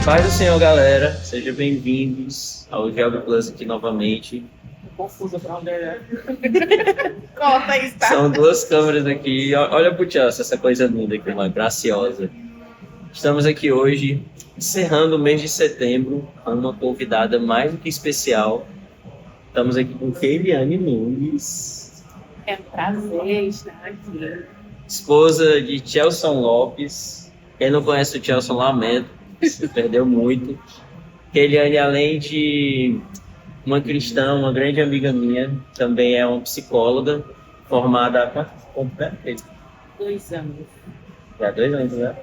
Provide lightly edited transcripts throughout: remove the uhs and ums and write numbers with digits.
Paz do Senhor, galera. Sejam bem-vindos ao Geog Plus aqui novamente. Confusa pra onde é. Conta isso, tá? São duas câmeras aqui. Olha pro Chelsea, essa coisa linda aqui, uma graciosa. Estamos aqui hoje, encerrando o mês de setembro, com uma convidada mais do que especial. Estamos aqui com Keiliane Nunes. É um prazer estar aqui. Esposa de Chelson Lopes. Quem não conhece o Chelson, lamento, se perdeu muito. Keiliane, além de uma cristã, uma grande amiga minha, também é uma psicóloga, formada há quanto tempo? 2 anos. Já há 2 anos, né?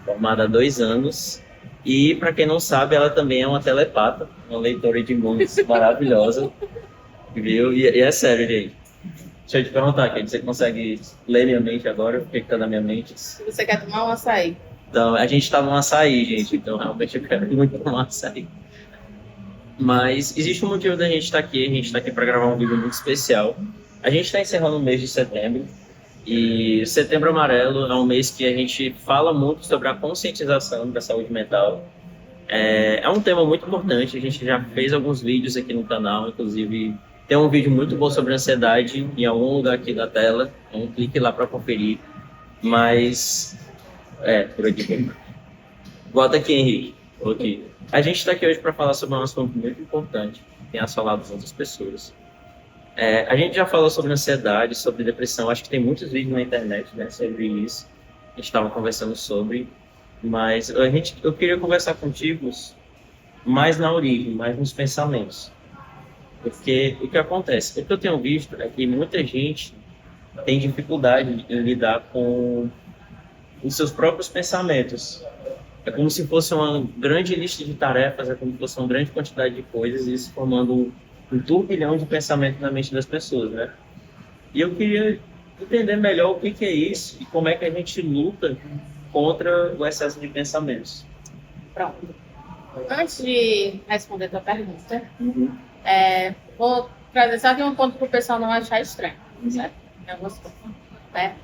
Formada há 2 anos. E, para quem não sabe, ela também é uma telepata, uma leitora de mundos maravilhosa. Viu? E é sério, gente. Deixa eu te perguntar, Kate, você consegue ler minha mente agora? O que está na minha mente? Se você quer tomar um açaí. Então, a gente está num açaí, gente. Então, realmente, eu quero muito tomar um açaí. Mas existe um motivo da gente estar aqui. A gente está aqui para gravar um vídeo muito especial. A gente está encerrando o mês de setembro. E Setembro Amarelo é um mês que a gente fala muito sobre a conscientização da saúde mental. É um tema muito importante. A gente já fez alguns vídeos aqui no canal. Inclusive, tem um vídeo muito bom sobre ansiedade em algum lugar aqui da tela. Então, clique lá para conferir. Mas... por aqui. Bota aqui, Henrique. Aqui. A gente está aqui hoje para falar sobre um assunto muito importante que tem assolado as outras pessoas. A gente já falou sobre ansiedade, sobre depressão. Acho que tem muitos vídeos na internet, né, sobre isso. A gente estava conversando sobre. Mas eu queria conversar contigo mais na origem, mais nos pensamentos. Porque o que acontece? O que eu tenho visto é que muita gente tem dificuldade em lidar com os seus próprios pensamentos. É como se fosse uma grande lista de tarefas, é como se fosse uma grande quantidade de coisas, e isso formando um turbilhão de pensamento na mente das pessoas, né? E eu queria entender melhor o que é isso e como é que a gente luta contra o excesso de pensamentos. Pronto. Antes de responder a tua pergunta, vou trazer só aqui um ponto para o pessoal não achar estranho, certo? Né?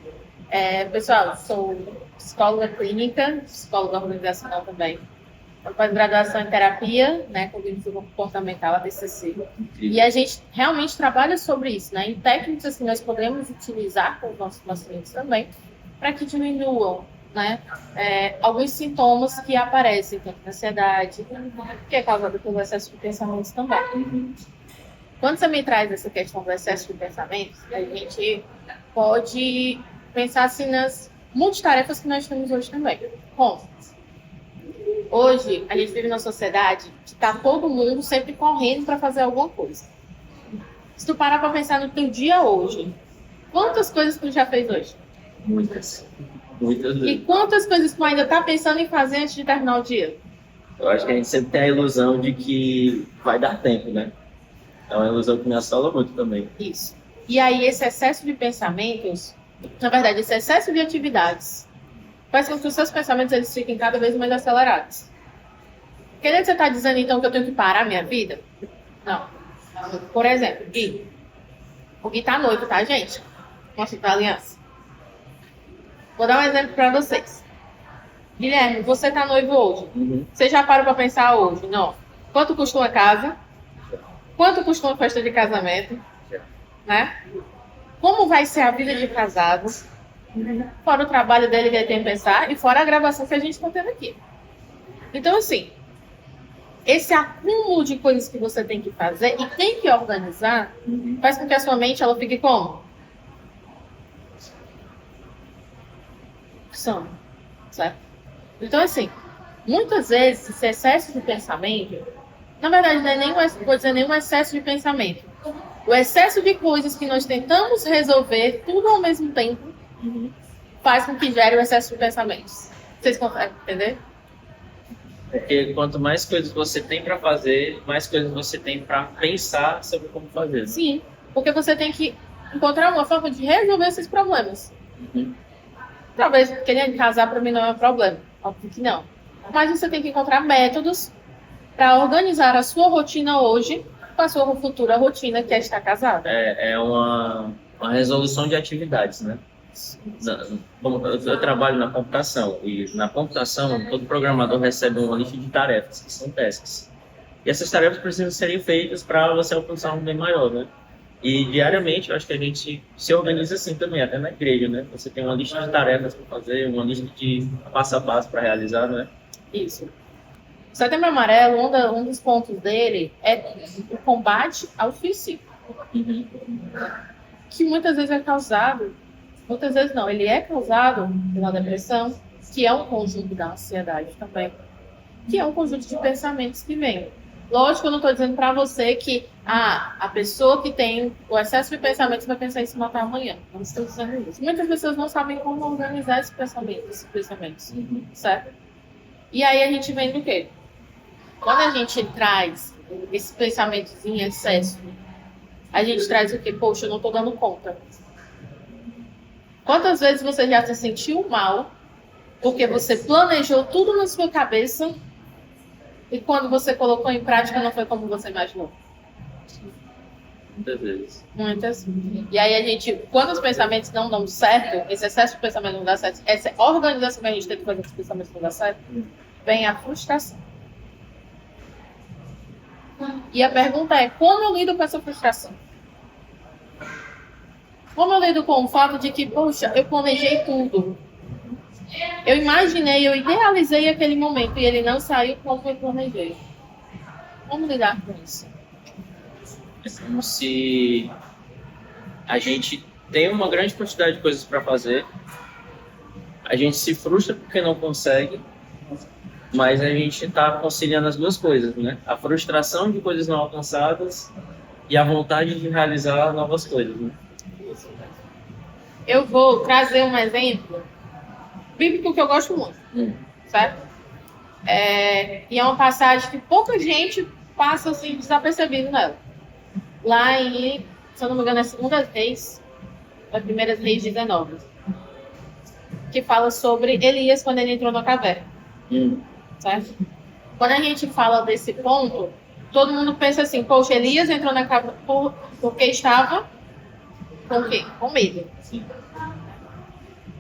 Pessoal, sou psicóloga clínica, psicóloga organizacional também. Pós-graduação em terapia, né, cognitivo comportamental, a TCC. E a gente realmente trabalha sobre isso, né, em técnicas que nós podemos utilizar com os nossos pacientes também, para que diminuam, né, alguns sintomas que aparecem, tanto na ansiedade, que é causado pelo excesso de pensamentos também. Quando você me traz essa questão do excesso de pensamentos, a gente pode pensar assim nas multitarefas que nós temos hoje também. Bom, hoje a gente vive numa sociedade que está todo mundo sempre correndo para fazer alguma coisa. Se tu parar para pensar no teu dia hoje, quantas coisas tu já fez hoje? Muitas. Muitas E vezes. quantas coisas tu ainda está pensando em fazer antes de terminar o dia? Eu acho que a gente sempre tem a ilusão de que vai dar tempo, né? É uma ilusão que me assola muito também. Isso. E aí esse excesso de pensamentos, na verdade, esse excesso de atividades faz com que os seus pensamentos eles fiquem cada vez mais acelerados. Querendo você está dizendo, então, que eu tenho que parar a minha vida? Não. Por exemplo, Gui. O Gui tá noivo, tá, gente? Mostra pra aliança. Vou dar um exemplo para vocês. Guilherme, você tá noivo hoje. Você já parou para pensar hoje? Não. Quanto custa uma casa? Quanto custa uma festa de casamento? Né? Como vai ser a vida de casado? Fora o trabalho dele que ele tem que pensar e fora a gravação que a gente está tendo aqui. Então, assim, esse acúmulo de coisas que você tem que fazer e tem que organizar faz com que a sua mente ela fique como? Sono, certo? Então, assim, muitas vezes esse excesso de pensamento, na verdade, não é vou dizer nenhum excesso de pensamento. O excesso de coisas que nós tentamos resolver tudo ao mesmo tempo faz com que gere o excesso de pensamentos. Vocês conseguem entender? Porque quanto mais coisas você tem para fazer, mais coisas você tem para pensar sobre como fazer. Né? Sim, porque você tem que encontrar uma forma de resolver esses problemas. Talvez querer casar para mim não é um problema, óbvio que não. Mas você tem que encontrar métodos para organizar a sua rotina hoje com a sua futura rotina que é estar casado. É uma resolução de atividades, né? Bom, eu trabalho na computação, e na computação todo programador recebe uma lista de tarefas, que são tasks. E essas tarefas precisam serem feitas para você alcançar um bem maior, né? E diariamente eu acho que a gente se organiza assim também, até na igreja, né? Você tem uma lista de tarefas para fazer, uma lista de passo a passo para realizar, né? Isso. O Setembro Amarelo, um dos pontos dele é o combate ao suicídio. Que muitas vezes é causado, muitas vezes não, ele é causado pela depressão, que é um conjunto da ansiedade também, que é um conjunto de pensamentos que vem. Lógico, eu não estou dizendo para você que a pessoa que tem o excesso de pensamentos vai pensar em se matar amanhã. Não estou dizendo isso. Muitas pessoas não sabem como organizar esses pensamentos, certo? E aí a gente vem do quê? Quando a gente traz esses pensamentos em excesso, a gente traz o quê? Poxa, eu não estou dando conta. Quantas vezes você já se sentiu mal porque você planejou tudo na sua cabeça e quando você colocou em prática não foi como você imaginou? Muitas vezes. Muitas. E aí a gente, quando os pensamentos não dão certo, esse excesso de pensamento não dá certo, essa organização que a gente tem que fazer os pensamentos não dá certo, vem a frustração. E a pergunta é, como eu lido com essa frustração? Como eu lido com o fato de que, poxa, eu planejei tudo. Eu imaginei, eu idealizei aquele momento e ele não saiu como eu planejei. Como lidar com isso? É como se a gente tem uma grande quantidade de coisas para fazer, a gente se frustra porque não consegue, mas a gente está conciliando as duas coisas, né? A frustração de coisas não alcançadas e a vontade de realizar novas coisas, né? Eu vou trazer um exemplo bíblico que eu gosto muito, certo? E é uma passagem que pouca gente passa assim desapercebido nela. Lá em, se eu não me engano, é 2 Reis, é 1 Reis 19, que fala sobre Elias quando ele entrou na caverna. Certo? Quando a gente fala desse ponto, todo mundo pensa assim, poxa, Elias entrou na caverna porque estava com o quê? Com medo. Sim.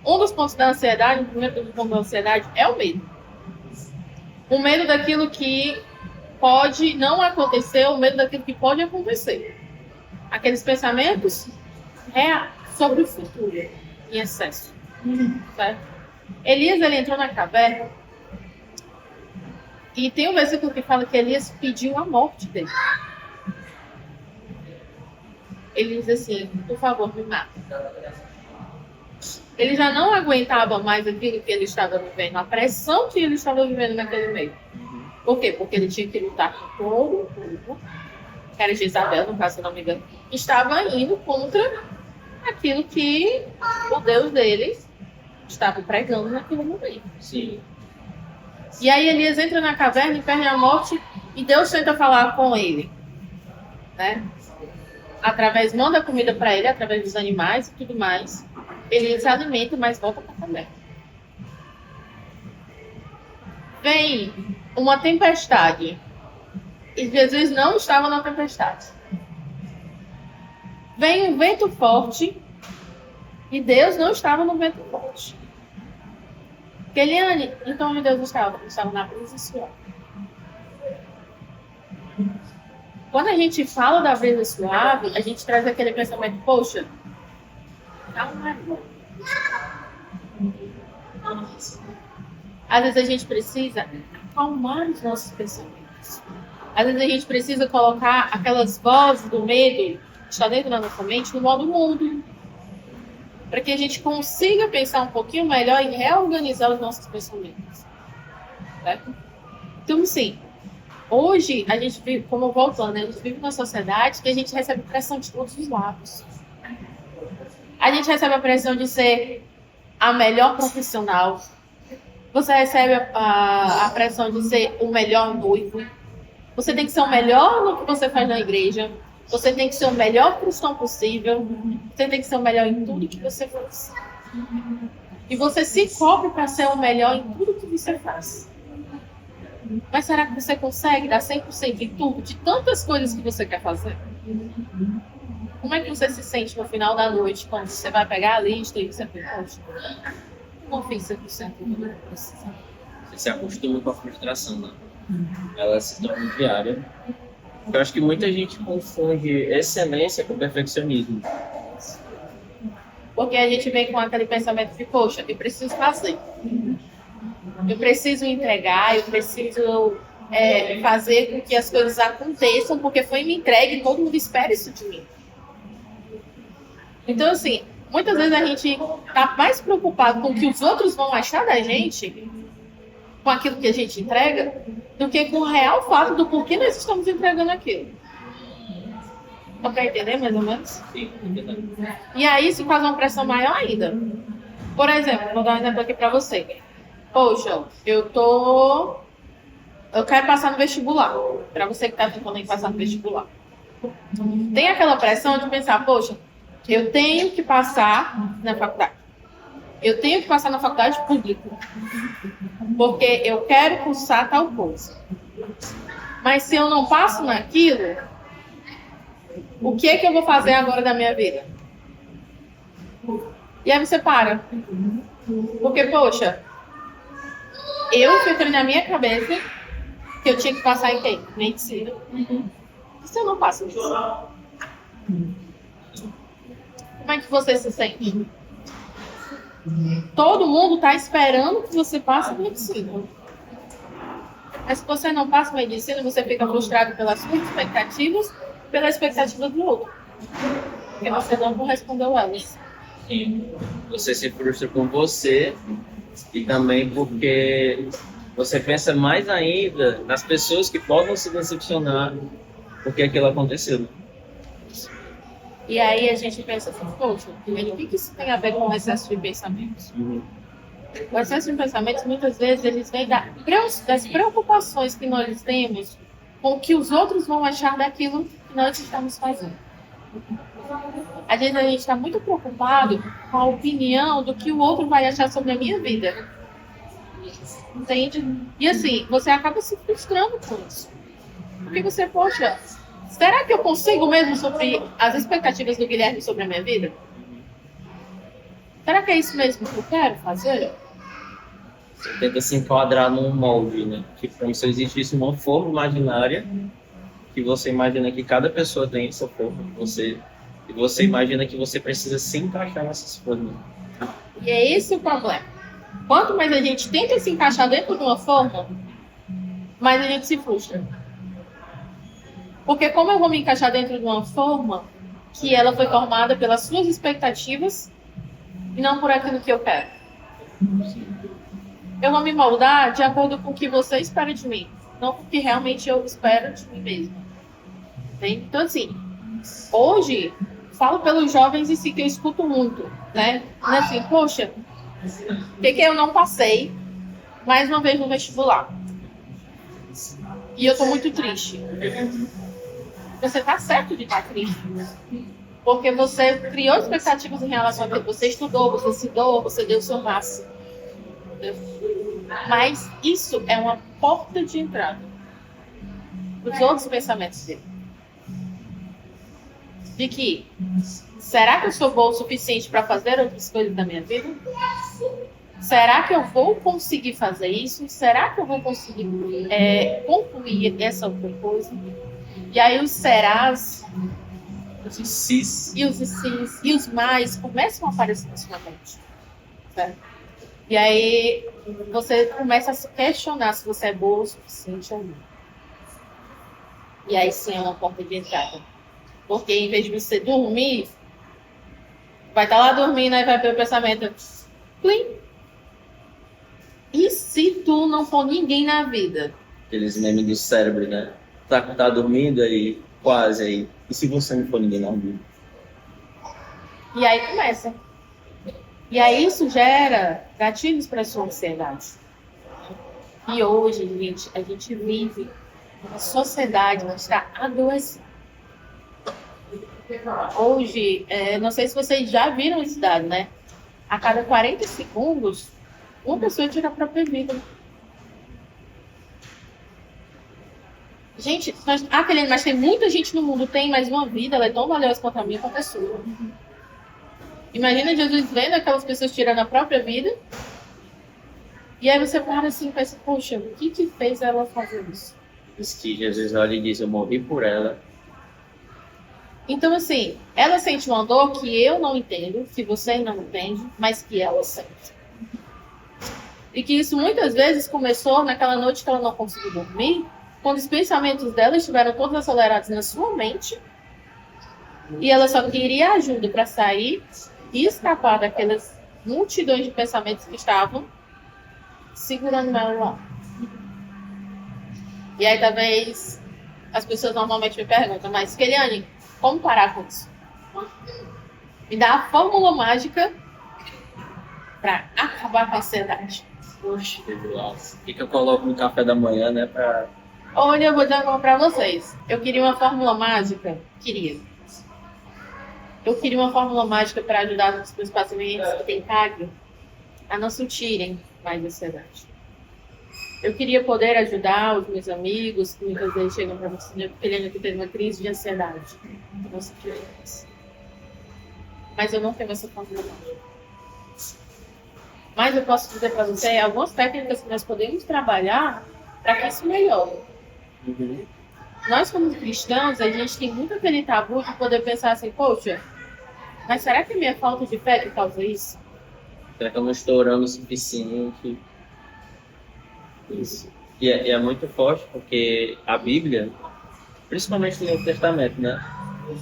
Um dos pontos da ansiedade, o primeiro ponto da ansiedade é o medo. O medo daquilo que pode não acontecer, o medo daquilo que pode acontecer. Aqueles pensamentos sobre o futuro, em excesso. Certo? Elias, ele entrou na caverna e tem um versículo que fala que Elias pediu a morte dele. Ele diz assim, por favor, me mata. Ele já não aguentava mais aquilo que ele estava vivendo, a pressão que ele estava vivendo naquele meio. Por quê? Porque ele tinha que lutar com todo o povo, que era Jezabel, no caso, se não me engano, estava indo contra aquilo que o Deus deles estava pregando naquele momento. Sim. E aí Elias entra na caverna e perde a morte e Deus tenta falar com ele, né? Manda comida para ele através dos animais e tudo mais. Ele se alimenta, mas volta para a caverna. Vem uma tempestade e Jesus não estava na tempestade. Vem um vento forte e Deus não estava no vento forte. Eliane, então onde Deus estava? Ele estava na brisa suave. Quando a gente fala da brisa suave, a gente traz aquele pensamento, poxa, calma. Às vezes a gente precisa acalmar os nossos pensamentos. Às vezes a gente precisa colocar aquelas vozes do medo que está dentro da nossa mente no modo mudo. Para que a gente consiga pensar um pouquinho melhor e reorganizar os nossos pensamentos. Certo? Então, sim, hoje a gente vive, como voltando, a gente vive numa sociedade que a gente recebe pressão de todos os lados. A gente recebe a pressão de ser a melhor profissional. Você recebe a pressão de ser o melhor noivo. Você tem que ser o melhor no que você faz na igreja. Você tem que ser o melhor cristão possível. Você tem que ser o melhor em tudo que você faz. E você se cobre para ser o melhor em tudo que você faz. Mas será que você consegue dar 100% em tudo, de tantas coisas que você quer fazer? Como é que você se sente no final da noite quando você vai pegar a lista e você pensa, poxa, não fiz 100% do que eu precisava. Você se acostuma com a frustração, né? Ela se torna diária. Eu acho que muita gente confunde excelência com perfeccionismo. Porque a gente vem com aquele pensamento de, poxa, eu preciso fazer. Eu preciso entregar, eu preciso fazer com que as coisas aconteçam, porque foi me entregue e todo mundo espera isso de mim. Então, assim, muitas vezes a gente tá mais preocupado com o que os outros vão achar da gente, com aquilo que a gente entrega, do que com o real fato do porquê nós estamos entregando aquilo. Dá pra entender, mais ou menos? Sim, entendeu? E aí isso faz uma pressão maior ainda. Por exemplo, vou dar um exemplo aqui pra você. Poxa, eu quero passar no vestibular. Pra você que tá tentando passar no vestibular. Tem aquela pressão de pensar, poxa, eu tenho que passar na faculdade. Eu tenho que passar na faculdade pública. Porque eu quero cursar tal coisa. Mas se eu não passo naquilo, o que é que eu vou fazer agora da minha vida? E aí você para. Porque, poxa, eu filtrei na minha cabeça que eu tinha que passar em quem? Medicina. E se eu não passo nisso? Como é que você se sente? Todo mundo está esperando que você passe medicina. Mas se você não passa medicina, você fica frustrado pelas suas expectativas, pela expectativa do outro. Porque você não correspondeu a elas. Sim. Você se frustra com você e também porque você pensa mais ainda nas pessoas que podem se decepcionar porque aquilo aconteceu. E aí a gente pensa assim, poxa, o que isso tem a ver com o excesso de pensamentos? O excesso de pensamentos, muitas vezes, eles vêm das preocupações que nós temos com o que os outros vão achar daquilo que nós estamos fazendo. Às vezes a gente está muito preocupado com a opinião do que o outro vai achar sobre a minha vida. Entende? E assim, você acaba se frustrando com isso. Porque você, poxa, será que eu consigo mesmo suprir as expectativas do Guilherme sobre a minha vida? Será que é isso mesmo que eu quero fazer? Você tenta se enquadrar num molde, né? Tipo, como se existisse uma forma imaginária que você imagina que cada pessoa tem essa forma. E você imagina que você precisa se encaixar nessas formas. E é esse o problema. Quanto mais a gente tenta se encaixar dentro de uma forma, mais a gente se frustra. Porque como eu vou me encaixar dentro de uma forma que ela foi formada pelas suas expectativas e não por aquilo que eu quero? Eu vou me moldar de acordo com o que você espera de mim, não com o que realmente eu espero de mim mesma. Entende? Então, assim, hoje, falo pelos jovens em si que eu escuto muito, né? Assim, poxa, por que eu não passei mais uma vez no vestibular? E eu tô muito triste. Você tá certo de estar triste. Porque você criou expectativas em relação a que você estudou, você se doou, você deu o seu máximo. Mas isso é uma porta de entrada para os outros pensamentos dele. De que, será que eu sou boa o suficiente para fazer outras coisas da minha vida? Será que eu vou conseguir fazer isso? Será que eu vou conseguir concluir essa outra coisa? E aí os serás, Os cis. e os sis, e os mais começam a aparecer na sua mente. Certo? E aí você começa a se questionar se você é boa o suficiente ou não. E aí sim é uma porta de entrada. Porque em vez de você dormir, vai estar lá dormindo, aí vai ter o pensamento, plim. E se tu não for ninguém na vida? Aqueles memes do cérebro, né? Tá dormindo aí, quase aí. E se você não for ninguém na vida? E aí começa. E aí isso gera gatilhos para a sua ansiedade. E hoje, gente, a gente vive uma sociedade que está adoecendo. Hoje, não sei se vocês já viram esse dado, né? A cada 40 segundos, uma pessoa tira a própria vida. Gente, mas tem muita gente no mundo, tem mais uma vida, ela é tão valiosa quanto a minha, quanto a sua. Imagina Jesus vendo aquelas pessoas tirando a própria vida. E aí você para assim e pensa, poxa, o que fez ela fazer isso? Diz que Jesus olha e diz, eu morri por ela. Então, assim, ela sente uma dor que eu não entendo, que você não entende, mas que ela sente. E que isso muitas vezes começou naquela noite que ela não conseguiu dormir, quando os pensamentos dela estiveram todos acelerados na sua mente, e ela só queria ajuda para sair e escapar daquelas multidões de pensamentos que estavam segurando ela lá. E aí talvez as pessoas normalmente me perguntam, mas Keliane, como parar com isso? Me dá a fórmula mágica para acabar com a ansiedade. Poxa, Deus. O que eu coloco no café da manhã, né? Olha, eu vou dizer uma para vocês. Eu queria uma fórmula mágica. Eu queria uma fórmula mágica para ajudar os meus pacientes que têm CAG a não sentirem mais ansiedade. Eu queria poder ajudar os meus amigos que muitas vezes chegam para você, Keliane, que teve uma crise de ansiedade. Eu não senti isso. Mas eu não tenho essa fórmula mágica. Mas eu posso dizer para você algumas técnicas que nós podemos trabalhar para que isso melhore. Uhum. Nós, como cristãos, a gente tem muito aquele tabu de poder pensar assim, poxa, mas será que é minha falta de fé que causa isso? Será que eu não estou orando o suficiente? Isso. E é muito forte, porque a Bíblia, principalmente no Novo Testamento, né?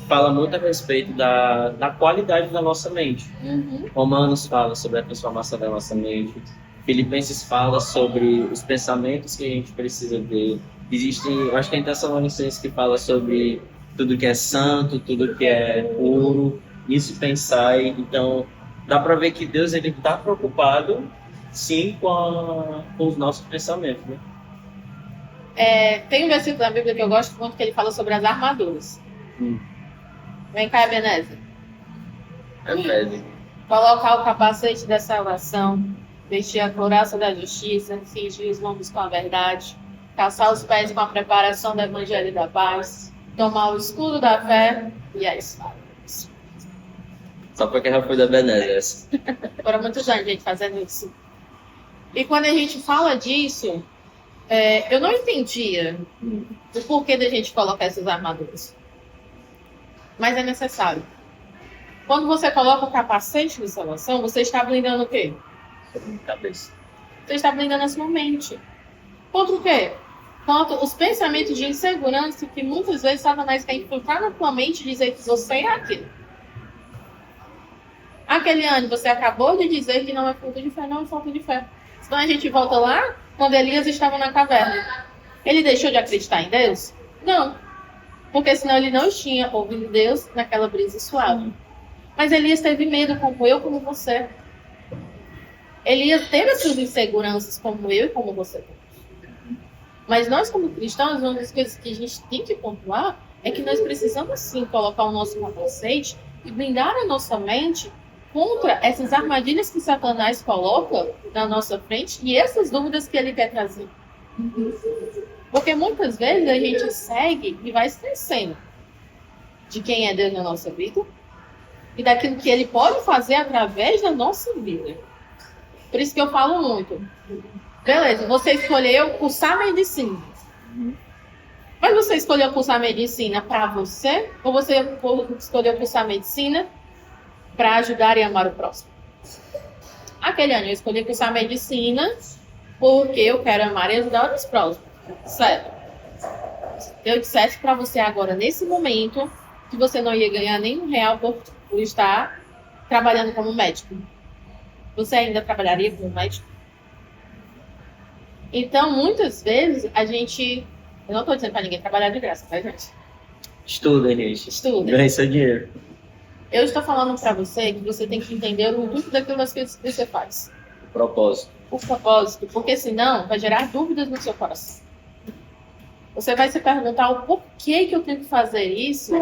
Fala muito a respeito da qualidade da nossa mente. Uhum. Romanos fala sobre a transformação da nossa mente. Filipenses fala sobre os pensamentos que a gente precisa ter. Existem, eu acho que tem Tessalonicenses que fala sobre tudo que é santo, tudo que é puro. Isso pensar. Então, dá para ver que Deus ele está preocupado, sim, com os nossos pensamentos, né? Tem um versículo da Bíblia que eu gosto muito que ele fala sobre as armaduras. Vem cá, Ebenezer. Colocar o capacete da salvação, vestir a couraça da justiça, cingir os lombos com a verdade, calçar os pés com a preparação do evangelho da paz, tomar o escudo da fé e a espada. Só porque já foi da Ebenezer. Foram muitos anos, gente, fazendo isso. E quando a gente fala disso, eu não entendia o porquê da gente colocar essas armaduras. Mas é necessário. Quando você coloca o capacete de salvação, você está blindando o quê? Cabeça. Você está blindando a sua mente. Contra o quê? Contra os pensamentos de insegurança que muitas vezes Satanás quer infiltrar na tua mente e dizer que você é aquilo. Keliane, você acabou de dizer que não é falta de fé. Não é falta de fé. Então a gente volta lá, quando Elias estava na caverna. Ele deixou de acreditar em Deus? Não. Porque senão ele não tinha ouvido Deus naquela brisa suave. Mas Elias teve medo, como eu, como você. Elias teve as suas inseguranças, como eu e como você. Mas nós, como cristãos, uma das coisas que a gente tem que pontuar é que nós precisamos, sim, colocar o nosso capacete e blindar a nossa mente contra essas armadilhas que Satanás coloca na nossa frente e essas dúvidas que ele quer trazer. Porque muitas vezes a gente segue e vai esquecendo de quem é Deus na nossa vida e daquilo que ele pode fazer através da nossa vida. Por isso que eu falo muito. Beleza, você escolheu cursar medicina. Mas você escolheu cursar medicina para você? Ou você escolheu cursar medicina para ajudar e amar o próximo? Keliane, eu escolhi cursar medicina porque eu quero amar e ajudar os próximos. Certo. Eu dissesse para você agora, nesse momento, que você não ia ganhar nenhum real por estar trabalhando como médico. Você ainda trabalharia como médico? Então, muitas vezes, a gente... Eu não estou dizendo para ninguém trabalhar de graça, tá, gente? Estuda, gente. Estuda. Ganhe seu dinheiro. Eu estou falando para você que você tem que entender o intuito daquelas coisas que você faz. O propósito. O propósito, porque senão vai gerar dúvidas no seu coração. Você vai se perguntar o porquê que eu tenho que fazer isso,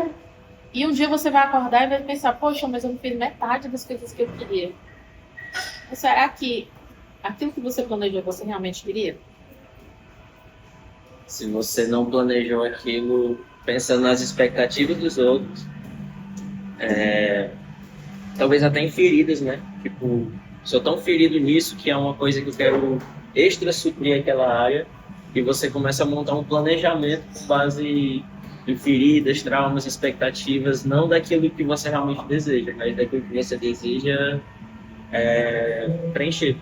e um dia você vai acordar e vai pensar, poxa, mas eu não fiz metade das coisas que eu queria. Mas será que aquilo que você planejou você realmente queria? Se você não planejou aquilo pensando nas expectativas dos outros, talvez até em feridas, né? Tipo, sou tão ferido nisso que é uma coisa que eu quero extra suprir aquela área, e você começa a montar um planejamento com base em feridas, traumas, expectativas, não daquilo que você realmente deseja, mas daquilo que você deseja preencher.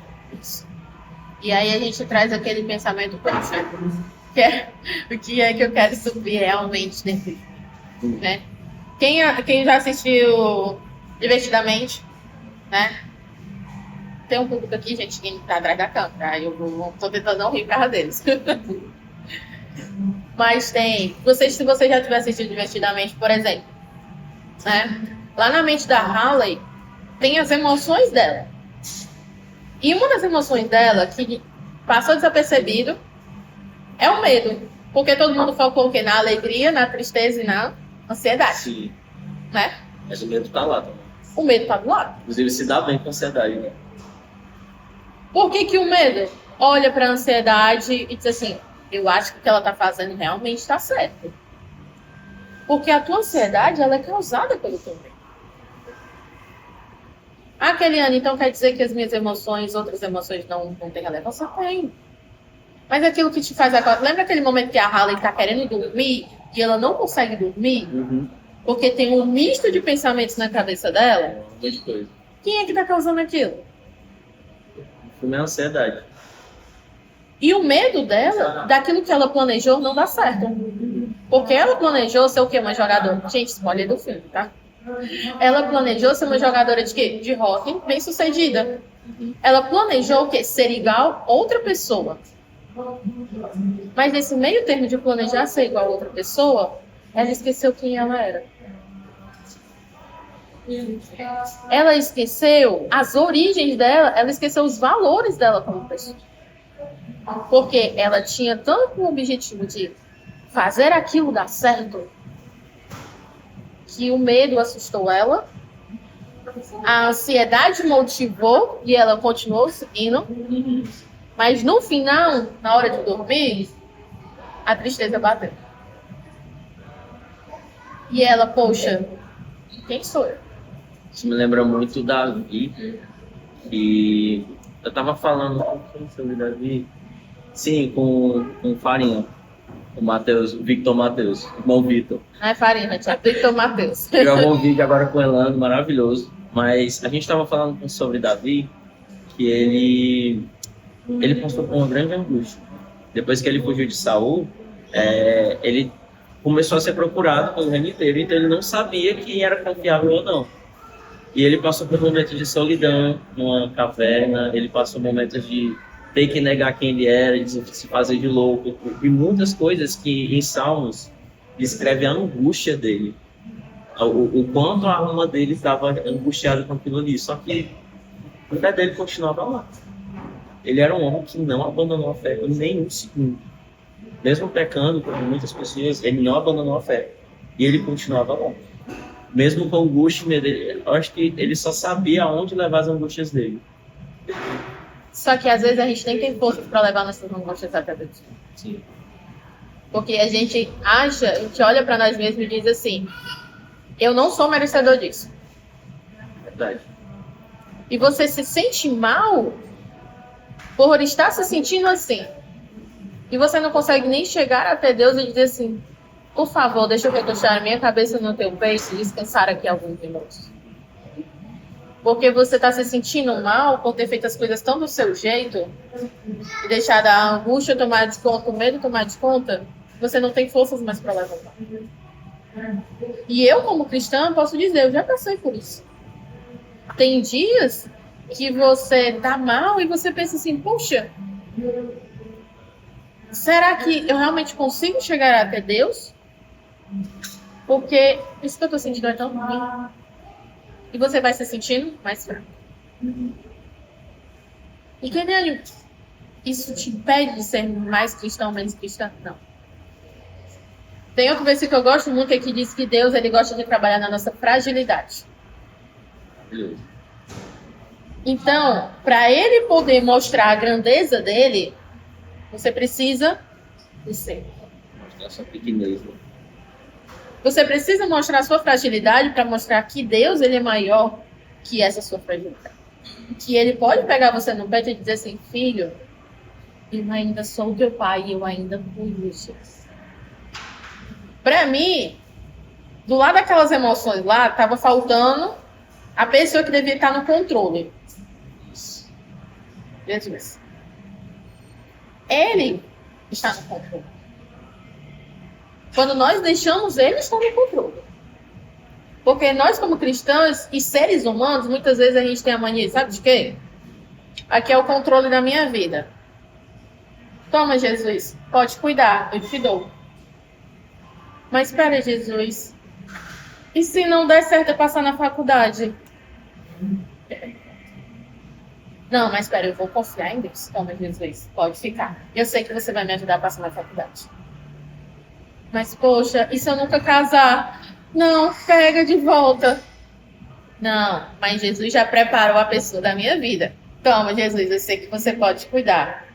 E aí a gente traz aquele pensamento poxa, que é o que é que eu quero suprir realmente nesse, né? Quem já assistiu Divertidamente, né? Tem um público aqui, gente, que tá atrás da câmera. Tô tentando não rir por causa deles. Mas tem. Se você já tiver assistido Divertidamente, por exemplo, né? Lá na mente da Hayley tem as emoções dela. E uma das emoções dela que passou desapercebido é o medo. Porque todo mundo focou o quê? Na alegria, na tristeza e na ansiedade. Sim. Né? Mas o medo tá lá também. O medo tá do lado. Inclusive se dá bem com a ansiedade, né? Por que o medo olha para a ansiedade e diz assim, eu acho que o que ela está fazendo realmente está certo? Porque a tua ansiedade, ela é causada pelo teu medo. Ah, Keliane, então quer dizer que as minhas emoções, outras emoções não têm relevância? Tem. Mas aquilo que te faz agora... Lembra aquele momento que a Hayley está querendo dormir e ela não consegue dormir? Uhum. Porque tem um misto de pensamentos na cabeça dela? Um monte de coisa. Quem é que está causando aquilo? Foi minha ansiedade. E o medo dela, daquilo que ela planejou, não dá certo. Porque ela planejou ser o quê? Uma jogadora... Gente, spoiler do filme, tá? Ela planejou ser uma jogadora de quê? De hóquei bem sucedida. Ela planejou o quê? Ser igual a outra pessoa. Mas nesse meio termo de planejar ser igual a outra pessoa, ela esqueceu quem ela era. Ela esqueceu as origens dela, ela esqueceu os valores dela como pessoa. Porque ela tinha tanto o objetivo de fazer aquilo dar certo, que o medo assustou ela, a ansiedade motivou e ela continuou seguindo, mas no final, na hora de dormir, a tristeza bateu. E ela, poxa, quem sou eu? Isso me lembra muito Davi, que eu tava falando sobre Davi, sim, com o Farinha, o Matheus, o Victor Matheus, o irmão Victor. Não é Farinha, é Victor Matheus. Gravou um vídeo agora com o Elano, maravilhoso, mas a gente tava falando sobre Davi, que ele passou por uma grande angústia. Depois que ele fugiu de Saul, ele começou a ser procurado pelo reino inteiro, então ele não sabia quem era confiável ou não. E ele passou por momentos de solidão numa caverna, ele passou momentos de ter que negar quem ele era, de se fazer de louco, e muitas coisas que em Salmos descreve a angústia dele, o quanto a alma dele estava angustiada com aquilo ali, só que a fé dele continuava lá. Ele era um homem que não abandonou a fé por nenhum segundo. Mesmo pecando, como muitas pessoas, ele não abandonou a fé. E ele continuava lá. Mesmo com angústia, eu acho que ele só sabia aonde levar as angústias dele. Só que às vezes a gente nem tem força para levar nossas angústias até Deus. Sim. Porque a gente acha, a gente olha para nós mesmos e diz assim, eu não sou merecedor disso. Verdade. E você se sente mal por estar se sentindo assim. E você não consegue nem chegar até Deus e dizer assim, por favor, deixa eu recostar a minha cabeça no teu peito e descansar aqui alguns minutos. Porque você está se sentindo mal por ter feito as coisas tão do seu jeito e deixar a angústia tomar desconto, o medo tomar desconta, você não tem forças mais para levantar. E eu, como cristã, posso dizer, eu já passei por isso. Tem dias que você tá mal e você pensa assim, poxa, será que eu realmente consigo chegar até Deus? Porque isso que eu tô sentindo é tão ruim. E você vai se sentindo mais fraco. E Keliane, isso te impede de ser mais cristão ou menos cristã? Não. Tem outro versículo que eu gosto muito que diz que Deus ele gosta de trabalhar na nossa fragilidade. Beleza. Então, para ele poder mostrar a grandeza dele, você precisa de ser. Mostrar sua pequenez, né? Você precisa mostrar a sua fragilidade para mostrar que Deus ele é maior que essa sua fragilidade. Que ele pode pegar você no peito e dizer assim, filho, eu ainda sou o teu pai e eu ainda cuido disso. Para mim, do lado daquelas emoções lá, estava faltando a pessoa que devia estar no controle. Jesus. Ele está no controle. Quando nós deixamos ele estar no controle. Porque nós, como cristãos e seres humanos, muitas vezes a gente tem a mania, sabe de quê? Aqui é o controle da minha vida. Toma, Jesus, pode cuidar, eu te dou. Mas espera, Jesus. E se não der certo eu passar na faculdade? Não, mas espera, eu vou confiar em Deus. Toma, Jesus, pode ficar. Eu sei que você vai me ajudar a passar na faculdade. Mas, poxa, e se eu nunca casar? Não, pega de volta. Não, mas Jesus já preparou a pessoa da minha vida. Toma, Jesus, eu sei que você pode cuidar.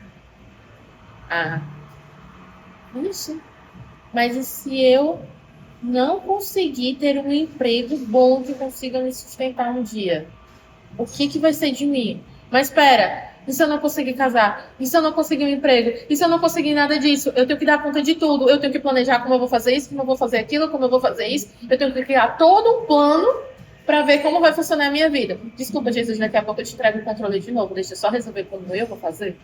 Ah, isso. Mas e se eu não conseguir ter um emprego bom que consiga me sustentar um dia? O que vai ser de mim? Mas espera, e se eu não conseguir casar? E se eu não conseguir um emprego? E se eu não conseguir nada disso? Eu tenho que dar conta de tudo. Eu tenho que planejar como eu vou fazer isso, como eu vou fazer aquilo, como eu vou fazer isso. Eu tenho que criar todo um plano para ver como vai funcionar a minha vida. Desculpa, Jesus, daqui a pouco eu te entrego o controle de novo. Deixa eu só resolver como eu vou fazer.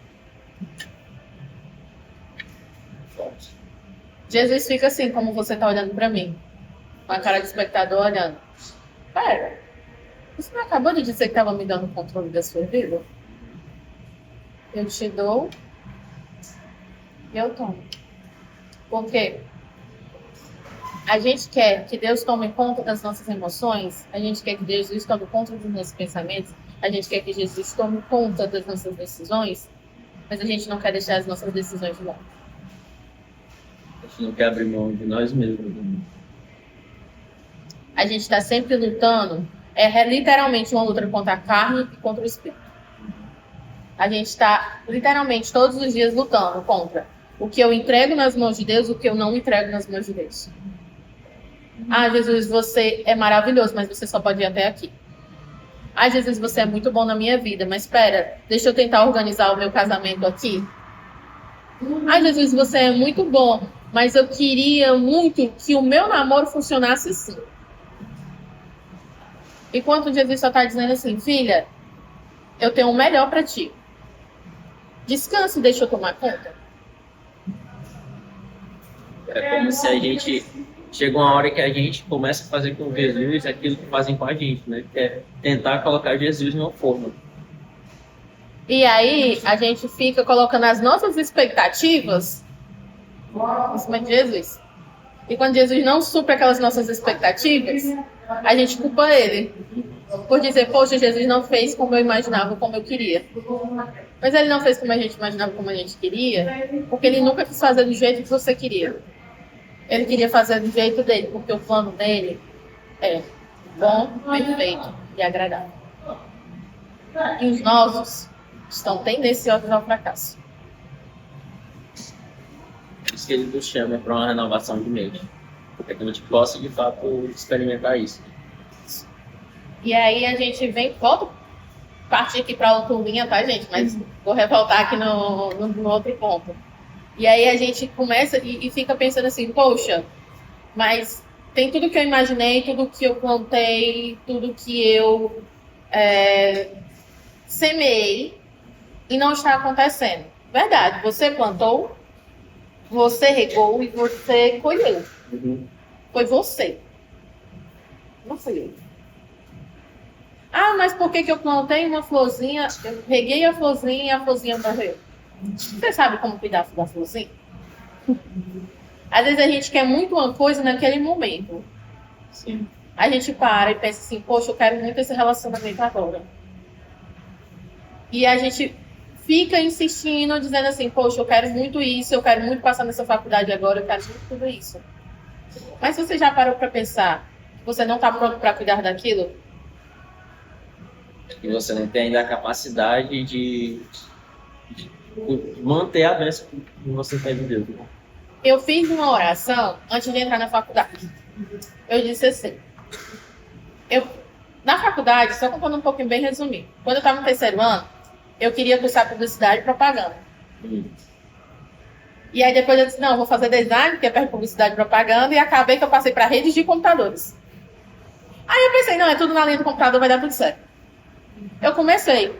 Jesus fica assim, como você está olhando para mim. Com a cara de espectador olhando. Pera, você não acabou de dizer que estava me dando o controle da sua vida? Eu te dou e eu tomo. Por quê? A gente quer que Deus tome conta das nossas emoções, a gente quer que Jesus tome conta dos nossos pensamentos, a gente quer que Jesus tome conta das nossas decisões, mas a gente não quer deixar as nossas decisões de lado. A gente não quer abrir mão de nós mesmos. Né? A gente está sempre lutando, é literalmente uma luta contra a carne e contra o espírito. A gente está literalmente todos os dias lutando contra o que eu entrego nas mãos de Deus e o que eu não entrego nas mãos de Deus. Ah, Jesus, você é maravilhoso, mas você só pode ir até aqui. Ah, Jesus, você é muito bom na minha vida, mas espera, deixa eu tentar organizar o meu casamento aqui. Ah, Jesus, você é muito bom, mas eu queria muito que o meu namoro funcionasse assim. Enquanto Jesus só está dizendo assim, filha, eu tenho o melhor para ti. Descanse e deixa eu tomar conta. É como se a gente... Chega uma hora que a gente começa a fazer com Jesus aquilo que fazem com a gente, né? Que é tentar colocar Jesus numa forma. E aí, a gente fica colocando as nossas expectativas em cima de Jesus. E quando Jesus não supre aquelas nossas expectativas, a gente culpa ele. Por dizer, poxa, Jesus não fez como eu imaginava, como eu queria. Mas ele não fez como a gente imaginava, como a gente queria, porque ele nunca quis fazer do jeito que você queria. Ele queria fazer do jeito dele, porque o plano dele é bom, perfeito e agradável. E os nossos estão tendenciosos ao fracasso. Por isso que ele nos chama para uma renovação de mente. Para que a gente possa, de fato, experimentar isso. E aí a gente vem, volta partir aqui para outra linha, tá, gente? Mas vou revoltar aqui no outro ponto. E aí a gente começa e fica pensando assim, poxa, mas tem tudo que eu imaginei, tudo que eu plantei, tudo que eu semeei e não está acontecendo. Verdade, você plantou, você regou e você colheu. Uhum. Foi você. Não fui eu. Ah, mas por que eu plantei uma florzinha, eu reguei a florzinha e a florzinha morreu? Você sabe como cuidar da florzinha? Às vezes a gente quer muito uma coisa naquele momento. Sim. A gente para e pensa assim, poxa, eu quero muito esse relacionamento agora. E a gente fica insistindo, dizendo assim, poxa, eu quero muito isso, eu quero muito passar nessa faculdade agora, eu quero muito tudo isso. Mas você já parou para pensar que você não está pronto para cuidar daquilo? E você não tem ainda a capacidade de manter a bênção que você tem de Deus. eu fiz uma oração antes de entrar na faculdade. Eu disse assim, na faculdade, só contando um pouquinho bem resumido, quando eu estava no terceiro ano, eu queria cursar publicidade e propaganda. E aí depois eu disse, não, eu vou fazer design, que é perto de publicidade e propaganda, e acabei que eu passei para redes de computadores. Aí eu pensei, não, é tudo na linha do computador, vai dar tudo certo. Eu comecei,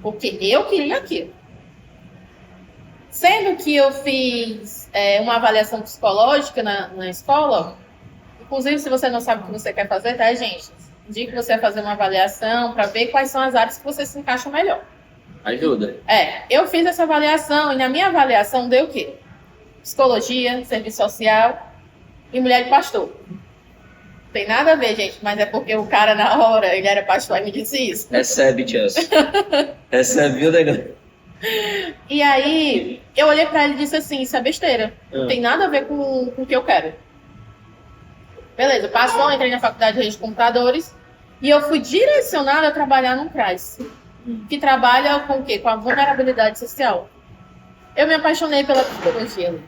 porque eu queria aquilo. Sendo que eu fiz uma avaliação psicológica na escola, inclusive se você não sabe o que você quer fazer, tá, gente? Indico que você fazer uma avaliação para ver quais são as áreas que você se encaixa melhor. Ajuda. Eu fiz essa avaliação e na minha avaliação deu o quê? Psicologia, serviço social e mulher de pastor. Não tem nada a ver, gente, mas é porque o cara na hora, ele era pastor e me disse isso. Recebe, Chelsea. Recebe, viu, negócio? E aí, eu olhei pra ele e disse assim, isso é besteira. Não tem nada a ver com o que eu quero. Beleza, passou, entrei na faculdade de redes de computadores e eu fui direcionada a trabalhar num CRAS, que trabalha com o quê? Com a vulnerabilidade social. Eu me apaixonei pela psicologia.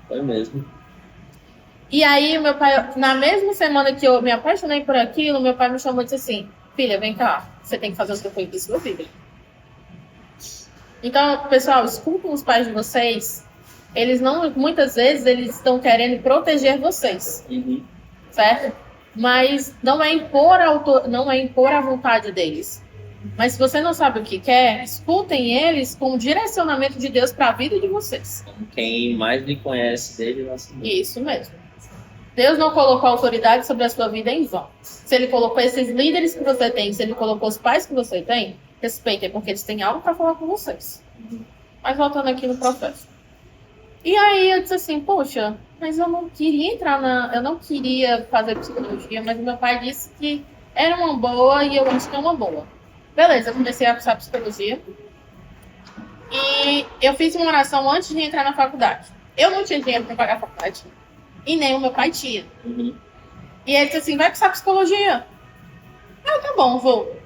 Foi mesmo. E aí, meu pai, na mesma semana que eu me apaixonei por aquilo, meu pai me chamou e disse assim, filha, vem cá, você tem que fazer o que eu fui sua vida. Então, pessoal, escutem os pais de vocês. Eles não, muitas vezes, eles estão querendo proteger vocês. Certo? Mas não é impor a vontade deles. Mas se você não sabe o que quer, escutem eles com o direcionamento de Deus para a vida de vocês. Quem mais lhe conhece dele, nossa. Isso mesmo. Deus não colocou autoridade sobre a sua vida em vão. Se ele colocou esses líderes que você tem, se ele colocou os pais que você tem, respeitem, porque eles têm algo para falar com vocês. Mas voltando aqui no processo. E aí eu disse assim, poxa, mas eu não queria eu não queria fazer psicologia, mas meu pai disse que era uma boa e eu acho que é uma boa. Beleza, eu comecei a cursar psicologia. E eu fiz uma oração antes de entrar na faculdade. Eu não tinha dinheiro para pagar a faculdade. E nem o meu pai tinha. E ele disse assim, vai cursar psicologia. Tá bom, vou.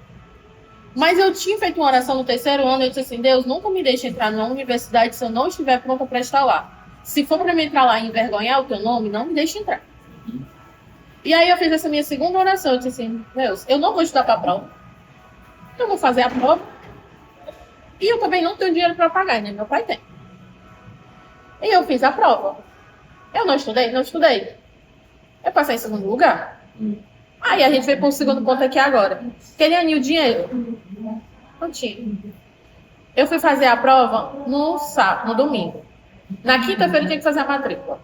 Mas eu tinha feito uma oração no terceiro ano, eu disse assim, Deus, nunca me deixe entrar numa universidade se eu não estiver pronta para estar lá. Se for para me entrar lá e envergonhar o teu nome, não me deixe entrar. E aí eu fiz essa minha segunda oração, eu disse assim, Deus, eu não vou estudar para a prova. Eu vou fazer a prova. E eu também não tenho dinheiro para pagar, né? Meu pai tem. E eu fiz a prova. Eu não estudei? Não estudei. Eu passei em segundo lugar. Aí a gente veio para um segundo ponto aqui agora. Queria o dinheiro? Não tinha. Eu fui fazer a prova no sábado, no domingo. Na quinta-feira eu tinha que fazer a matrícula.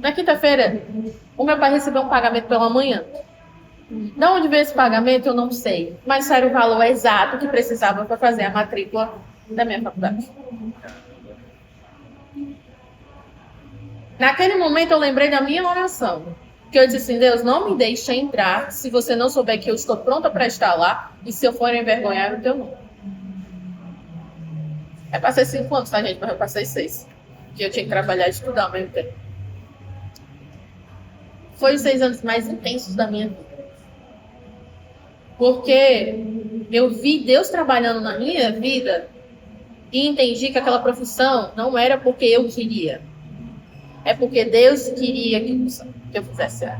Na quinta-feira, o meu pai recebeu um pagamento pela manhã. De onde veio esse pagamento, eu não sei. Mas era o valor exato que precisava para fazer a matrícula da minha faculdade. Naquele momento eu lembrei da minha oração. Que eu disse assim, Deus, não me deixe entrar se você não souber que eu estou pronta para estar lá e se eu for envergonhar o teu nome. Eu passei 5 anos, tá, gente? Mas eu passei 6. Que eu tinha que trabalhar e estudar ao mesmo tempo. Foi os 6 anos mais intensos da minha vida. Porque eu vi Deus trabalhando na minha vida e entendi que aquela profissão não era porque eu queria. É porque Deus queria que eu fizesse ela.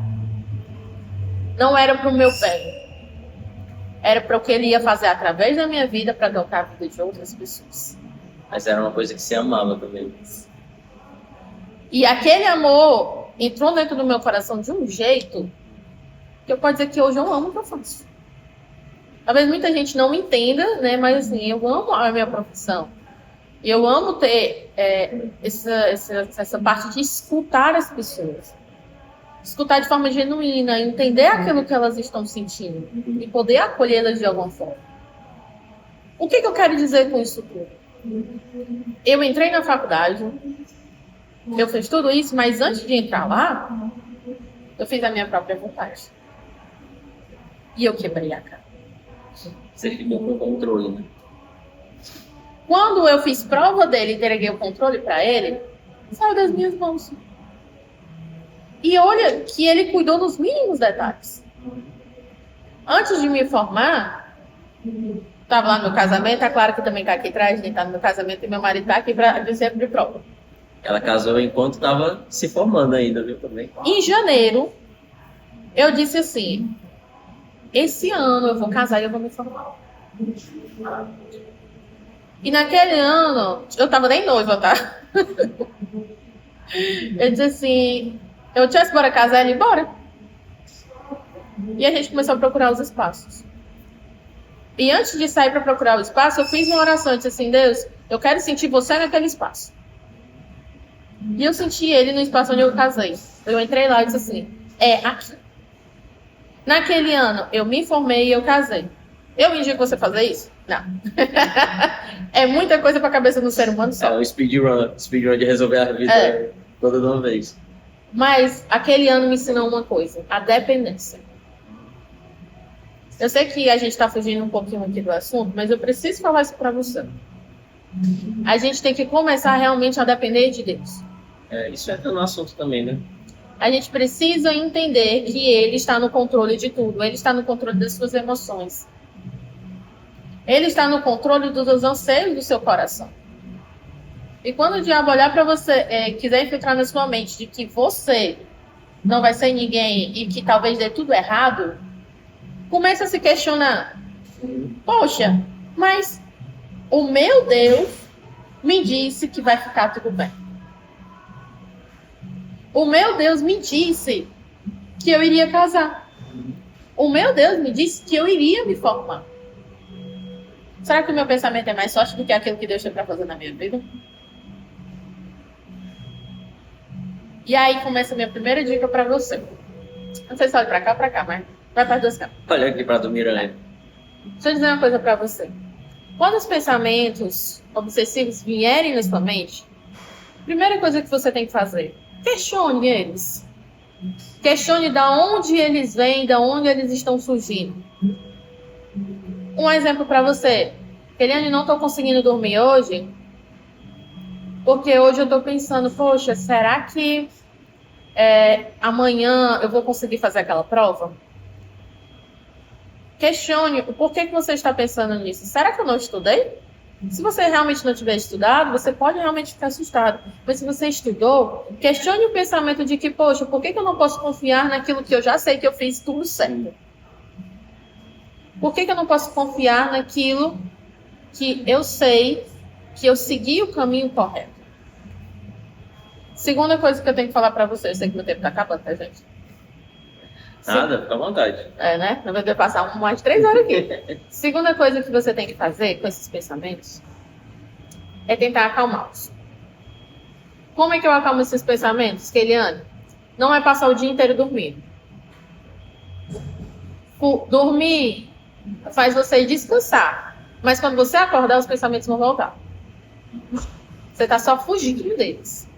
Não era para o meu bem. Era para o que Ele ia fazer através da minha vida para tocar a vida de outras pessoas. Mas era uma coisa que você amava também. E aquele amor entrou dentro do meu coração de um jeito que eu posso dizer que hoje eu amo o que eu faço. Talvez muita gente não me entenda, né? Mas assim, eu amo a minha profissão. Eu amo ter essa parte de escutar as pessoas. Escutar de forma genuína, entender aquilo que elas estão sentindo e poder acolhê-las de alguma forma. O que eu quero dizer com isso tudo? Eu entrei na faculdade, eu fiz tudo isso, mas antes de entrar lá, eu fiz a minha própria vontade. E eu quebrei a cara. Você ficou com o controle, né? Quando eu fiz prova dele e entreguei o controle para ele, saiu das minhas mãos. E olha que ele cuidou nos mínimos detalhes. Antes de me formar, estava lá no meu casamento, a Clara que também está aqui atrás, está no meu casamento, e meu marido está aqui para dizer de prova. Ela casou enquanto estava se formando ainda, viu, também. Em janeiro, eu disse assim, esse ano eu vou casar e eu vou me formar. E naquele ano, eu tava nem noiva, tá? Eu disse assim, eu tivesse bora casar, ele bora. E a gente começou a procurar os espaços. E antes de sair para procurar o espaço, eu fiz uma oração, eu disse assim, Deus, eu quero sentir você naquele espaço. E eu senti ele no espaço onde eu casei. Eu entrei lá e disse assim, é aqui. Naquele ano, eu me formei e eu casei. Eu indico você fazer isso? Não. É muita coisa para a cabeça do ser humano só. É um speedrun de resolver a vida toda de uma vez. Mas aquele ano me ensinou uma coisa, a dependência. Eu sei que a gente está fugindo um pouquinho aqui do assunto, mas eu preciso falar isso para você. A gente tem que começar realmente a depender de Deus. Isso é no assunto também, né? A gente precisa entender que Ele está no controle de tudo. Ele está no controle das suas emoções. Ele está no controle dos anseios do seu coração. E quando o diabo olhar para você, quiser infiltrar na sua mente de que você não vai ser ninguém e que talvez dê tudo errado, comece a se questionar. Poxa, mas o meu Deus me disse que vai ficar tudo bem. O meu Deus me disse que eu iria casar. O meu Deus me disse que eu iria me formar. Será que o meu pensamento é mais forte do que aquilo que Deus tem para fazer na minha vida? E aí começa a minha primeira dica para você. Não sei se olha para cá ou para cá, mas vai para as duas câmeras. Olha aqui para do Miranha. Deixa eu dizer uma coisa para você. Quando os pensamentos obsessivos vierem na sua mente, a primeira coisa que você tem que fazer, questione eles. Questione de onde eles vêm, de onde eles estão surgindo. Um exemplo para você. Eliane, não estou conseguindo dormir hoje, porque hoje eu estou pensando, poxa, será que amanhã eu vou conseguir fazer aquela prova? Questione o porquê que você está pensando nisso. Será que eu não estudei? Se você realmente não tiver estudado, você pode realmente ficar assustado. Mas se você estudou, questione o pensamento de que, poxa, por que eu não posso confiar naquilo que eu já sei que eu fiz tudo certo? Por que eu não posso confiar naquilo que eu sei que eu segui o caminho correto? Segunda coisa que eu tenho que falar pra vocês, eu sei que meu tempo tá acabando, tá, gente? Nada, fica à vontade. Né? Não vai passar mais de 3 horas aqui. Segunda coisa que você tem que fazer com esses pensamentos é tentar acalmá-los. Como é que eu acalmo esses pensamentos, Keliane? Não é passar o dia inteiro dormindo. Dormir faz você descansar. Mas quando você acordar, os pensamentos vão voltar. Você está só fugindo deles.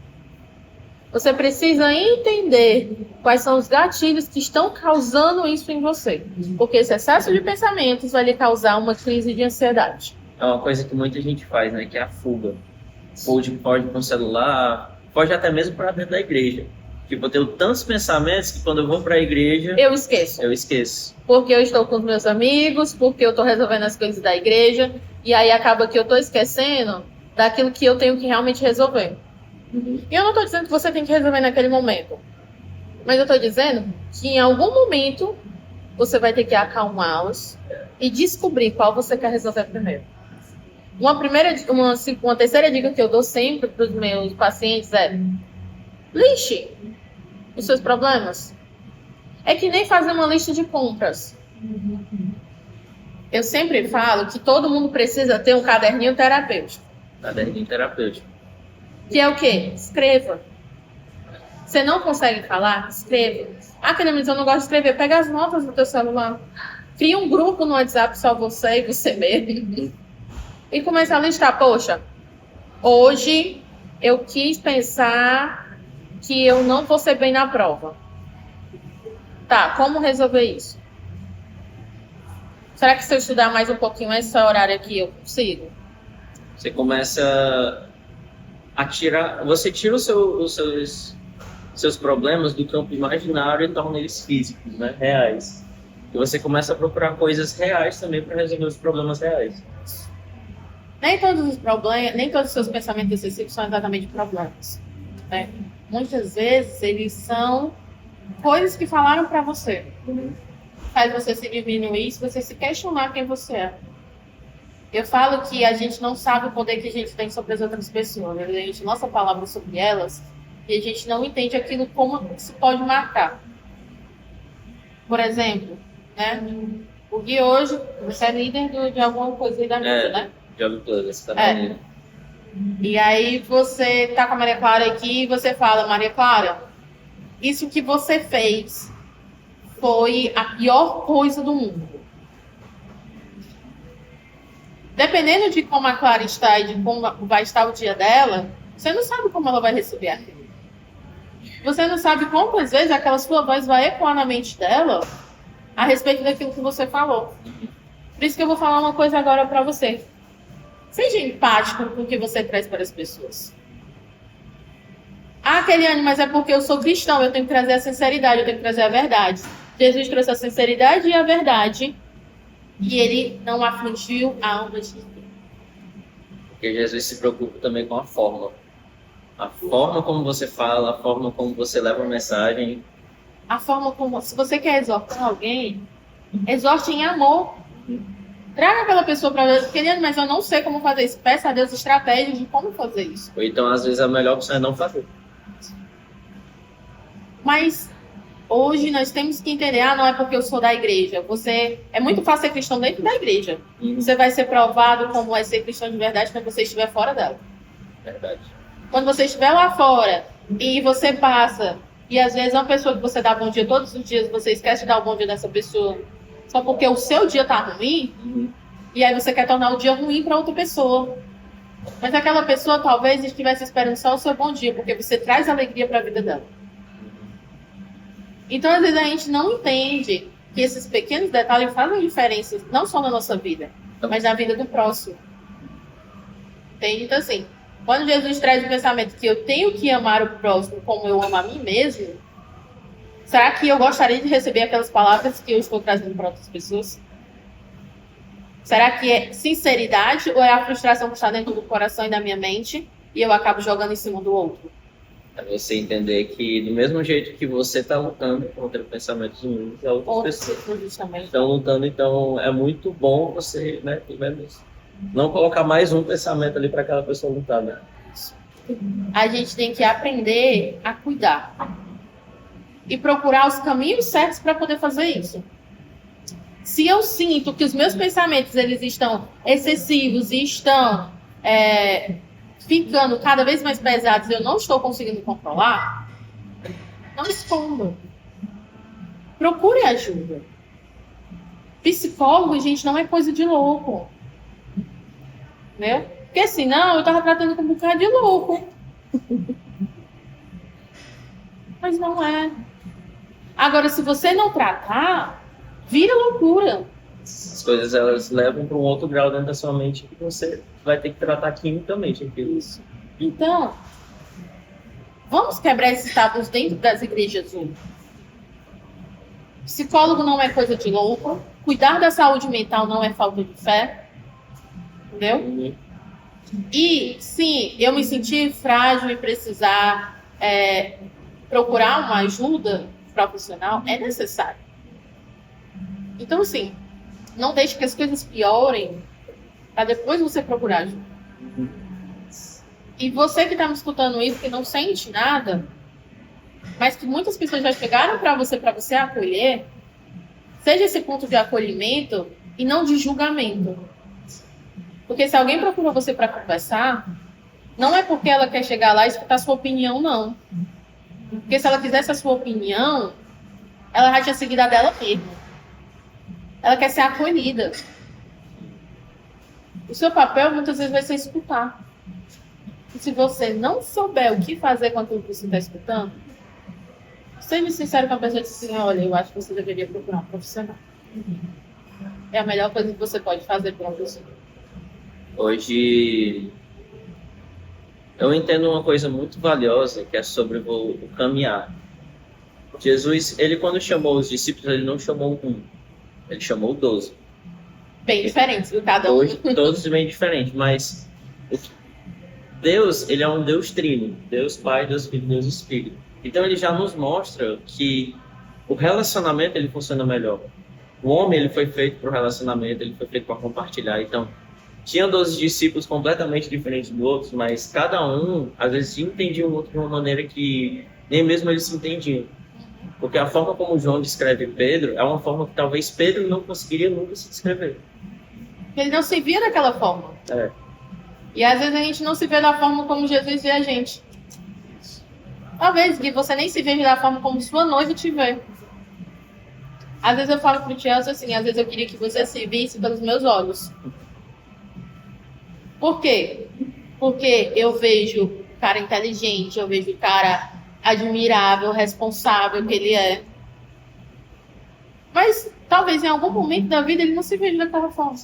Você precisa entender quais são os gatilhos que estão causando isso em você. Porque esse excesso de pensamentos vai lhe causar uma crise de ansiedade. É uma coisa que muita gente faz, né? Que é a fuga. Foge com o celular, foge até mesmo para dentro da igreja. Tipo, eu tenho tantos pensamentos que quando eu vou para a igreja... Eu esqueço. Porque eu estou com os meus amigos, porque eu estou resolvendo as coisas da igreja. E aí acaba que eu estou esquecendo daquilo que eu tenho que realmente resolver. E eu não estou dizendo que você tem que resolver naquele momento. Mas eu estou dizendo que em algum momento você vai ter que acalmá-los e descobrir qual você quer resolver primeiro. Uma terceira dica que eu dou sempre para os meus pacientes é: lixe os seus problemas. É que nem fazer uma lista de compras. Eu sempre falo que todo mundo precisa ter um caderninho terapêutico. Caderninho terapêutico. Que é o quê? Escreva. Você não consegue falar? Escreva. Mas eu não gosto de escrever. Pega as notas do teu celular. Cria um grupo no WhatsApp, só você e você mesmo. E começa a listar. Poxa, hoje eu quis pensar que eu não vou ser bem na prova. Tá, como resolver isso? Será que se eu estudar mais um pouquinho esse horário aqui, eu consigo? Você começa a tirar... Você tira os seus problemas do campo imaginário e torna eles físicos, né? Reais. E você começa a procurar coisas reais também para resolver os problemas reais. Nem todos os problemas, nem todos os seus pensamentos excessivos são exatamente problemas. né? Muitas vezes eles são coisas que falaram para você. Faz você se diminuir, se você se questionar quem você é. Eu falo que a gente não sabe o poder que a gente tem sobre as outras pessoas. A gente lança palavras sobre elas e a gente não entende aquilo como se pode marcar. Por exemplo, né? O Gui hoje, você é líder de alguma coisa aí da mídia, né? Job Plus, você tá falando. E aí você tá com a Maria Clara aqui e você fala, Maria Clara, isso que você fez foi a pior coisa do mundo. Dependendo de como a Clara está e de como vai estar o dia dela, você não sabe como ela vai receber aquilo. Você não sabe quantas vezes aquela sua voz vai ecoar na mente dela a respeito daquilo que você falou. Por isso que eu vou falar uma coisa agora para você. Seja empático com o que você traz para as pessoas. Ah, Keliane, mas é porque eu sou cristão, eu tenho que trazer a sinceridade, eu tenho que trazer a verdade. Jesus trouxe a sinceridade e a verdade, e ele não afligiu a alma de ninguém. Porque Jesus se preocupa também com a forma. A forma como você fala, a forma como você leva a mensagem. A forma como... Se você quer exortar alguém, exorte em amor. Traga aquela pessoa para Deus. Querido, mas eu não sei como fazer isso. Peça a Deus estratégias de como fazer isso. Ou então, às vezes, a melhor opção é não fazer. Mas hoje nós temos que entender, não é porque eu sou da igreja. Você é muito fácil ser cristão dentro da igreja. Você vai ser provado como é ser cristão de verdade quando você estiver fora dela. Verdade. Quando você estiver lá fora e você passa, e às vezes uma pessoa que você dá bom dia todos os dias, você esquece de dar o bom dia dessa pessoa, só porque o seu dia tá ruim, e aí você quer tornar o dia ruim para outra pessoa. Mas aquela pessoa talvez estivesse esperando só o seu bom dia, porque você traz alegria para a vida dela. Então, às vezes, a gente não entende que esses pequenos detalhes fazem diferença, não só na nossa vida, mas na vida do próximo. Entende? Então, assim, quando Jesus traz o pensamento que eu tenho que amar o próximo como eu amo a mim mesmo, será que eu gostaria de receber aquelas palavras que eu estou trazendo para outras pessoas? Será que é sinceridade ou é a frustração que está dentro do coração e da minha mente e eu acabo jogando em cima do outro? É você entender que, do mesmo jeito que você está lutando contra pensamentos ruins, outras pessoas também estão lutando. Então, é muito bom você, né, não colocar mais um pensamento ali para aquela pessoa lutar, né? A gente tem que aprender a cuidar e procurar os caminhos certos para poder fazer isso. Se eu sinto que os meus pensamentos eles estão excessivos e estão ficando cada vez mais pesados e eu não estou conseguindo controlar, não esconda. Procure ajuda. Psicólogo, gente, não é coisa de louco. Né? Porque assim, não, eu estava tratando com um bocado de louco. Mas não é. Agora, se você não tratar, vira loucura. As coisas, elas levam para um outro grau dentro da sua mente que você vai ter que tratar quimicamente aquilo. Então, vamos quebrar esses tabus dentro das igrejas hoje. Psicólogo não é coisa de louco. Cuidar da saúde mental não é falta de fé. Entendeu? E, sim, eu me senti frágil e precisar procurar uma ajuda profissional, é necessário. Então, assim, não deixe que as coisas piorem para depois você procurar ajuda. E você que está me escutando isso, que não sente nada, mas que muitas pessoas já chegaram para você acolher, seja esse ponto de acolhimento e não de julgamento. Porque se alguém procura você para conversar, não é porque ela quer chegar lá e escutar a sua opinião, não. Porque se ela quisesse a sua opinião, ela já tinha seguido a dela mesma. Ela quer ser acolhida. O seu papel muitas vezes vai ser escutar. E se você não souber o que fazer com aquilo que você está escutando, seja sincero com a pessoa e dizer assim, olha, eu acho que você deveria procurar um profissional. É a melhor coisa que você pode fazer para uma pessoa. Hoje, eu entendo uma coisa muito valiosa, que é sobre o caminhar. Jesus, ele quando chamou os discípulos, ele não chamou um, ele chamou 12. Bem diferentes, viu? Cada um. Hoje, todos bem diferentes, mas Deus, ele é um Deus trino, Deus Pai, Deus Filho, Deus Espírito. Então ele já nos mostra que o relacionamento ele funciona melhor. O homem ele foi feito para o relacionamento, ele foi feito para compartilhar. Então, tinha 12 discípulos completamente diferentes do outro, mas cada um, às vezes, entendia o outro de uma maneira que nem mesmo eles se entendiam. Porque a forma como João descreve Pedro é uma forma que talvez Pedro não conseguiria nunca se descrever. Ele não se via daquela forma. É. E às vezes a gente não se vê da forma como Jesus vê a gente. Talvez, Gui, você nem se veja da forma como sua noiva te vê. Às vezes eu falo pro Chelsea assim, às vezes eu queria que você se visse pelos meus olhos. Por quê? Porque eu vejo o cara inteligente, eu vejo o cara admirável, responsável que ele é. Mas talvez em algum momento da vida ele não se veja daquela forma.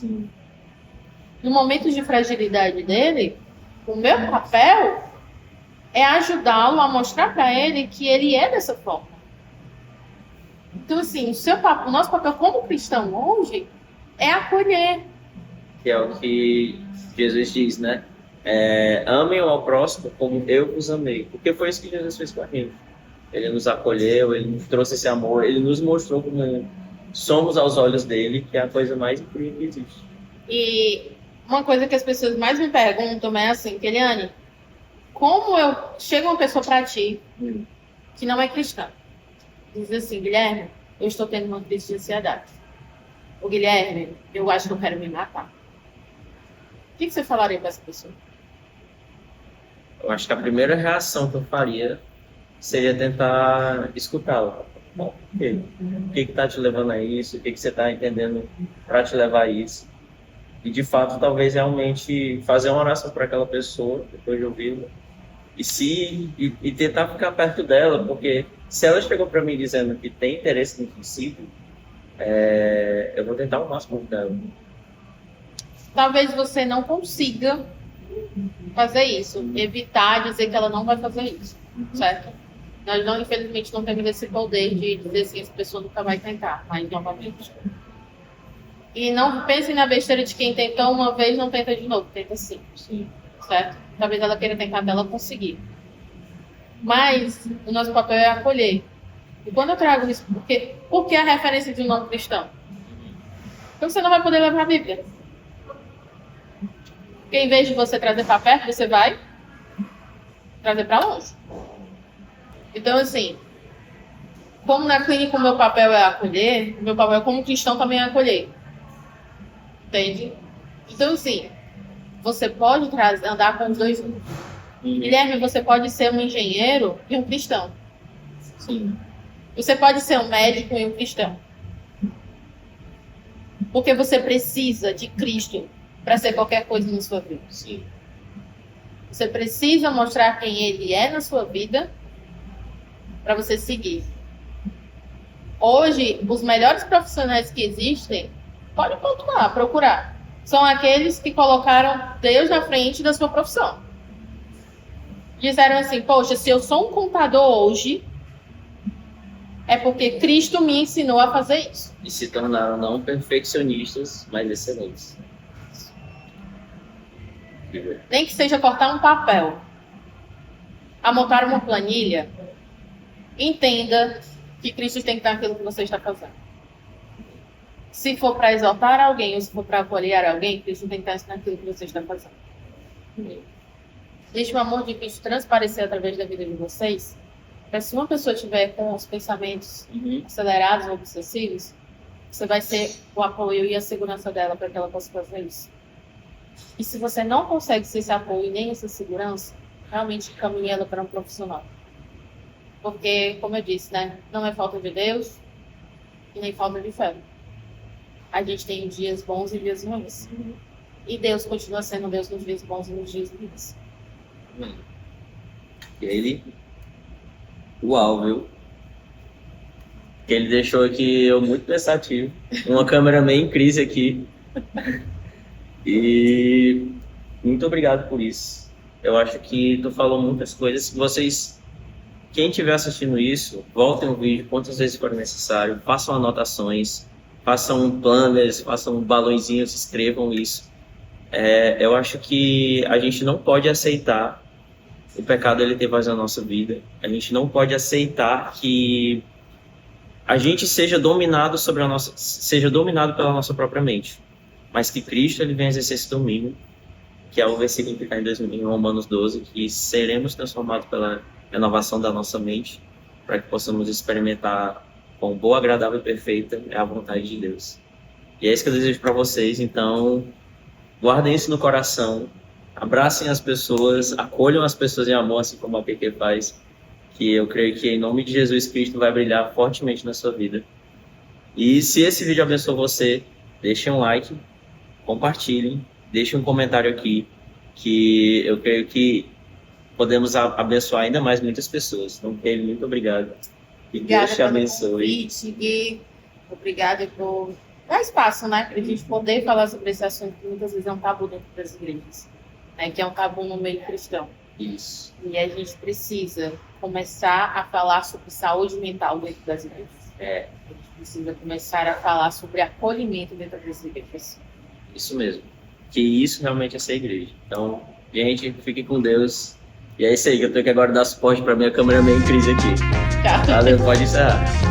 No momento de fragilidade dele, o meu papel é ajudá-lo a mostrar para ele que ele é dessa forma. Então, assim, o nosso papel como cristão hoje é acolher. Que é o que Jesus diz, né? Amem ao próximo como eu os amei. Porque foi isso que Jesus fez com a gente. Ele nos acolheu, ele nos trouxe esse amor, ele nos mostrou como somos aos olhos dele, que é a coisa mais incrível que existe. E uma coisa que as pessoas mais me perguntam é assim, Keliane, como chega uma pessoa para ti que não é cristã, diz assim, Guilherme, eu estou tendo uma crise de ansiedade. Ô Guilherme, eu acho que eu quero me matar. O que você falaria para essa pessoa? Eu acho que a primeira reação que eu faria seria tentar escutá-la. Bom, por quê? O que está te levando a isso? O que você está entendendo para te levar a isso? E, de fato, talvez realmente fazer uma oração para aquela pessoa, depois de ouvi-la, e tentar ficar perto dela, porque se ela chegou para mim dizendo que tem interesse no princípio, eu vou tentar o máximo dela. Talvez você não consiga fazer isso, evitar dizer que ela não vai fazer isso, certo? Nós, não, infelizmente, não temos esse poder de dizer assim, essa pessoa nunca vai tentar, mas novamente. E não pense na besteira de quem tentou uma vez, não tenta de novo, tenta sim, certo? Talvez ela queira tentar até ela conseguir. Mas o nosso papel é acolher. E quando eu trago isso, por que a referência de um não cristão? Porque você não vai poder levar a Bíblia. Porque em vez de você trazer para perto, você vai trazer para longe. Então, assim, como na clínica o meu papel é acolher, o meu papel como cristão também é acolher. Entende? Então, assim, você pode andar com os dois. Guilherme, você pode ser um engenheiro e um cristão. Sim. Você pode ser um médico e um cristão. Porque você precisa de Cristo para ser qualquer coisa na sua vida. Sim. Você precisa mostrar quem Ele é na sua vida para você seguir. Hoje, os melhores profissionais que existem, pode continuar, procurar. São aqueles que colocaram Deus na frente da sua profissão. Disseram assim, poxa, se eu sou um contador hoje, é porque Cristo me ensinou a fazer isso. E se tornaram não perfeccionistas, mas excelentes. Nem que seja cortar um papel, a montar uma planilha, entenda que Cristo tem que estar naquilo que você está fazendo. Se for para exaltar alguém ou se for para apoiar alguém, Cristo tem que estar naquilo que você está fazendo. Deixe o amor de Cristo transparecer através da vida de vocês. Para se uma pessoa tiver com os pensamentos acelerados ou obsessivos, você vai ser o apoio e a segurança dela para que ela possa fazer isso. E se você não consegue ser esse apoio e nem essa segurança, realmente caminhe ela para um profissional. Porque, como eu disse, né, não é falta de Deus e nem falta de fé. A gente tem dias bons e dias ruins. E Deus continua sendo Deus nos dias bons e nos dias ruins. E ele... Uau, viu? Que ele deixou aqui eu muito pensativo. Uma câmera meio em crise aqui. E muito obrigado por isso. Eu acho que tu falou muitas coisas que vocês, quem estiver assistindo isso, voltem o vídeo quantas vezes for necessário, façam anotações, façam planners, façam balõezinhos, escrevam isso. Eu acho que a gente não pode aceitar o pecado ele ter voz na nossa vida. A gente não pode aceitar que a gente seja dominado seja dominado pela nossa própria mente, mas que Cristo ele vem exercer esse domínio, que é o versículo que está em Romanos 12, que seremos transformados pela renovação da nossa mente, para que possamos experimentar com boa, agradável e perfeita é a vontade de Deus. E é isso que eu desejo para vocês, então guardem isso no coração, abracem as pessoas, acolham as pessoas em amor, assim como a PQ faz, que eu creio que em nome de Jesus Cristo vai brilhar fortemente na sua vida. E se esse vídeo abençoou você, deixem um like, compartilhem, deixem um comentário aqui, que eu creio que podemos abençoar ainda mais muitas pessoas. Então, Kelly, muito obrigado. Que Deus te abençoe. E obrigada por dar espaço, né, para a gente poder falar sobre esse assunto que muitas vezes é um tabu dentro das igrejas, né, que é um tabu no meio cristão. Isso. E a gente precisa começar a falar sobre saúde mental dentro das igrejas. A gente precisa começar a falar sobre acolhimento dentro das igrejas. Isso mesmo. Que isso realmente é ser igreja. Então, gente, fique com Deus. E é isso aí, que eu tenho que agora dar suporte para minha câmera meio em crise aqui. Tchau. Valeu, pode encerrar.